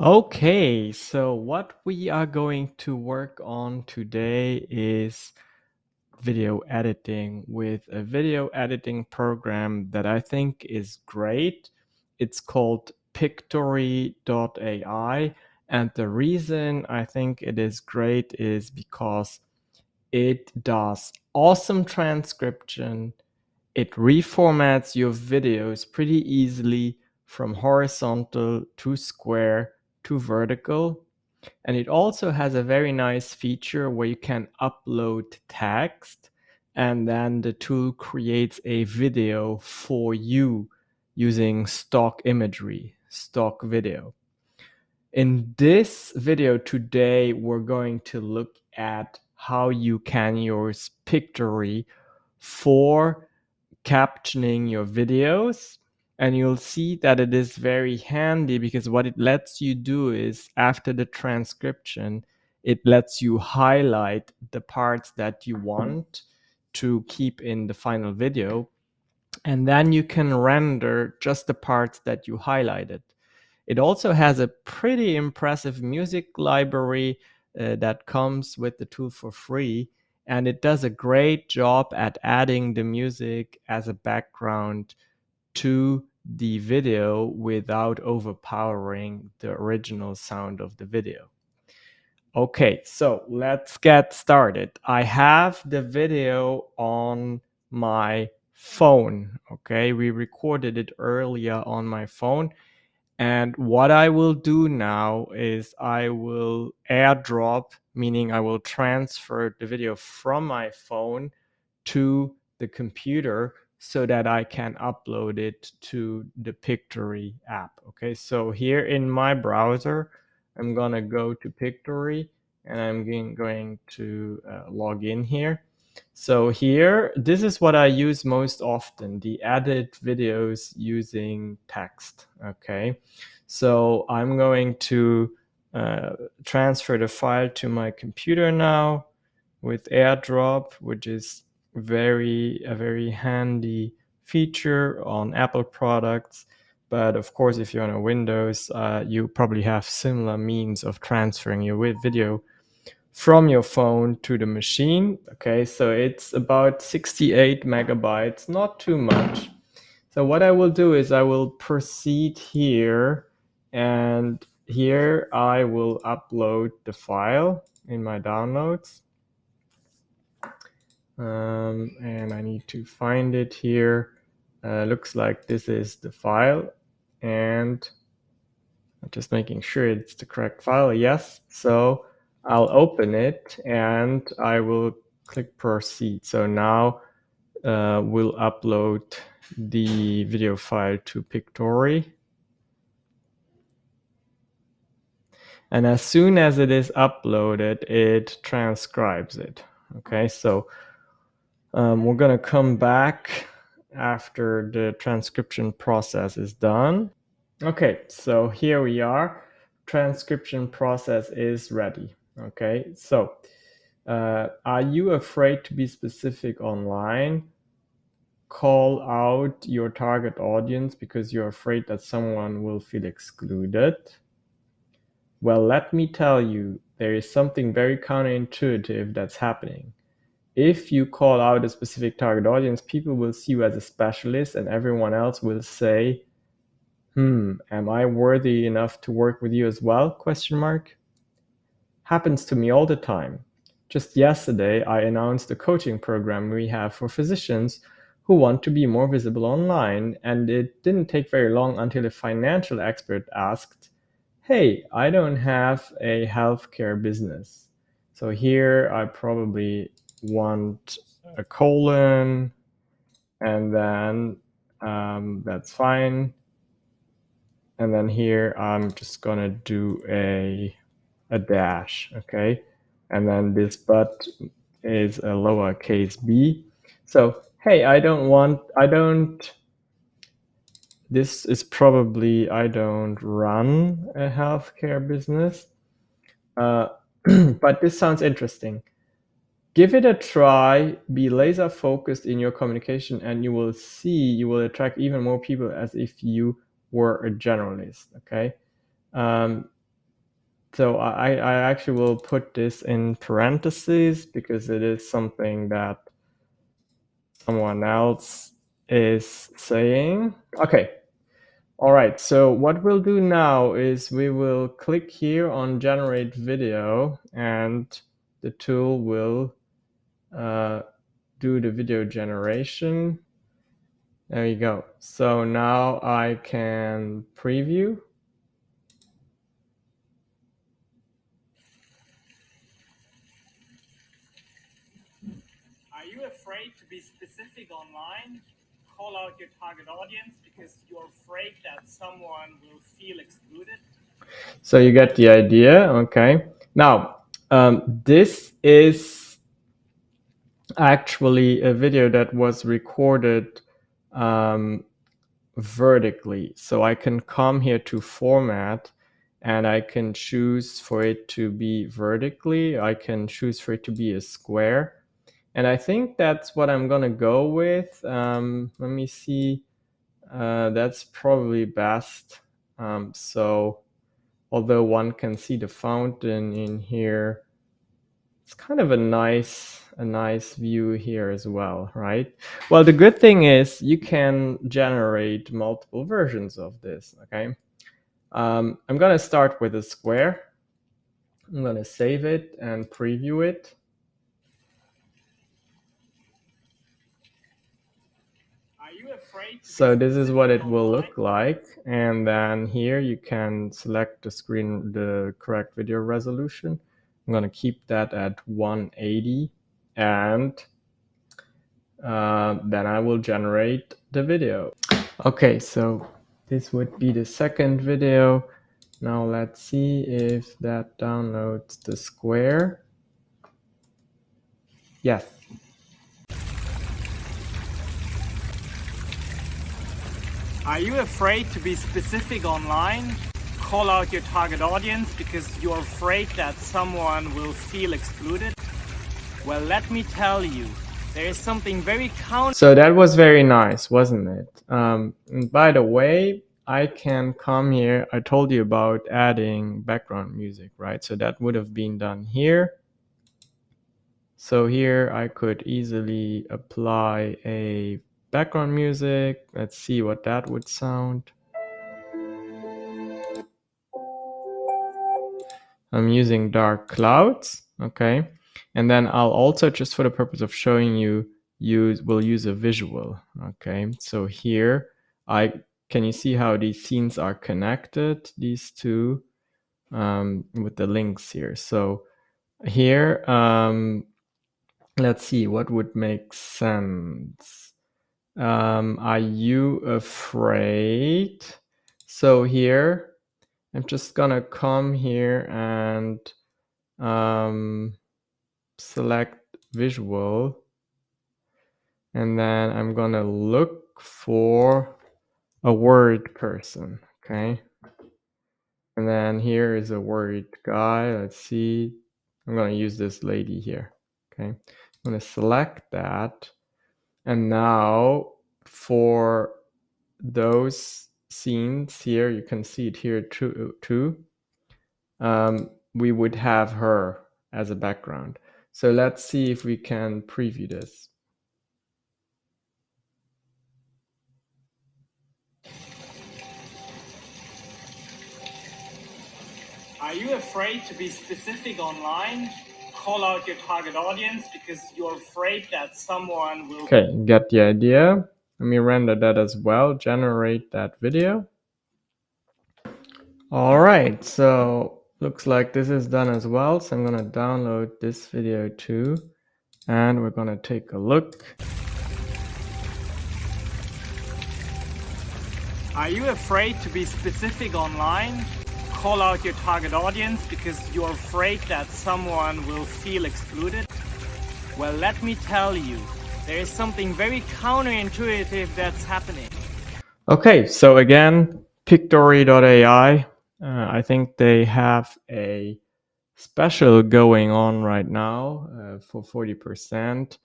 Okay, so what we are going to work on today is video editing with a video editing program that I think is great. It's called Pictory.ai, and the reason I think it is great is because it does awesome transcription. It reformats your videos pretty easily from horizontal to square to vertical. And it also has a very nice feature where you can upload text and then the tool creates a video for you using stock imagery, stock video. In this video today, we're going to look at how you can use Pictory for captioning your videos. And you'll see that it is very handy because what it lets you do is after the transcription, it lets you highlight the parts that you want to keep in the final video. And then you can render just the parts that you highlighted. It also has a pretty impressive music library that comes with the tool for free. And it does a great job at adding the music as a background to the video without overpowering the original sound of the video. Okay, so let's get started. I have the video on my phone. Okay, we recorded it earlier on my phone. And what I will do now is I will airdrop, meaning I will transfer the video from my phone to the computer so that I can upload it to the Pictory app. Okay, so here in my browser, I'm gonna go to Pictory and I'm going to log in here. So here, this is what I use most often, the edit videos using text, okay? So I'm going to transfer the file to my computer now with AirDrop, which is a very handy feature on Apple products. But of course, if you're on a Windows, you probably have similar means of transferring your video from your phone to the machine. Okay, so it's about 68 megabytes, not too much. So what I will do is I will proceed here, and here I will upload the file in my downloads. And I need to find it here. Looks like this is the file, and I'm just making sure it's the correct file. Yes, so I'll open it and I will click proceed. So now we'll upload the video file to Pictory. And as soon as it is uploaded, it transcribes it. Okay, so we're going to come back after the transcription process is done. Okay, so here we are. Transcription process is ready. Okay, so are you afraid to be specific online? Call out your target audience because you're afraid that someone will feel excluded. Well, let me tell you, there is something very counterintuitive that's happening. If you call out a specific target audience, people will see you as a specialist and everyone else will say, am I worthy enough to work with you as well? Question mark. Happens to me all the time. Just yesterday, I announced a coaching program we have for physicians who want to be more visible online, and it didn't take very long until a financial expert asked, hey, I don't have a healthcare business. So here I probably want a colon, and then that's fine. And then here I'm just gonna do a dash, okay? And then this but is a lowercase b. So, hey, this is probably, I don't run a healthcare business, but this sounds interesting. Give it a try, be laser focused in your communication, and you will see you will attract even more people as if you were a generalist, okay? So I actually will put this in parentheses because it is something that someone else is saying. Okay. All right. So what we'll do now is we will click here on generate video, and the tool will do the video generation. There you go. So now I can preview. Are you afraid to be specific online? Call out your target audience because you're afraid that someone will feel excluded. So you get the idea. Okay. Now, this is actually a video that was recorded vertically. So I can come here to format and I can choose for it to be vertically. I can choose for it to be a square. And I think that's what I'm going to go with. Let me see. That's probably best. So although one can see the fountain in here, it's kind of a nice view here as well, right? Well, the good thing is you can generate multiple versions of this. Okay, I'm going to start with a square. I'm going to save it and preview it. So this is what it will look like. And then here you can select the correct video resolution. I'm going to keep that at 180, and then I will generate the video. Okay, so this would be the second video. Now let's see if that downloads the square. Yes. Are you afraid to be specific online? Call out your target audience because you're afraid that someone will feel excluded? Well, let me tell you, there is something very So that was very nice, wasn't it? And by the way, I can come here. I told you about adding background music, right? So that would have been done here. So here I could easily apply a background music. Let's see what that would sound. I'm using dark clouds, okay? And then I'll also, just for the purpose of showing you, we'll use a visual, okay? So here, can you see how these scenes are connected, these two, with the links here? So here, let's see, what would make sense? Are you afraid? So here, I'm just gonna come here and select visual, and then I'm gonna look for a word person, okay? And then here is a word guy. Let's see. I'm gonna use this lady here, okay? I'm gonna select that, and now for those scenes here, you can see it here too. We would have her as a background. So let's see if we can preview this. Are you afraid to be specific online? Call out your target audience because you're afraid that someone will... Okay, get the idea. Let me render that as well, generate that video. All right, so looks like this is done as well. So I'm gonna download this video too, and we're gonna take a look. Are you afraid to be specific online? Call out your target audience because you're afraid that someone will feel excluded? Well, let me tell you, there is something very counterintuitive that's happening. Okay, so again, Pictory.ai. I think they have a special going on right now for 40%.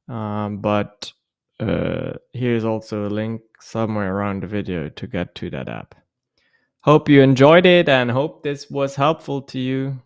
But here's also a link somewhere around the video to get to that app. Hope you enjoyed it and hope this was helpful to you.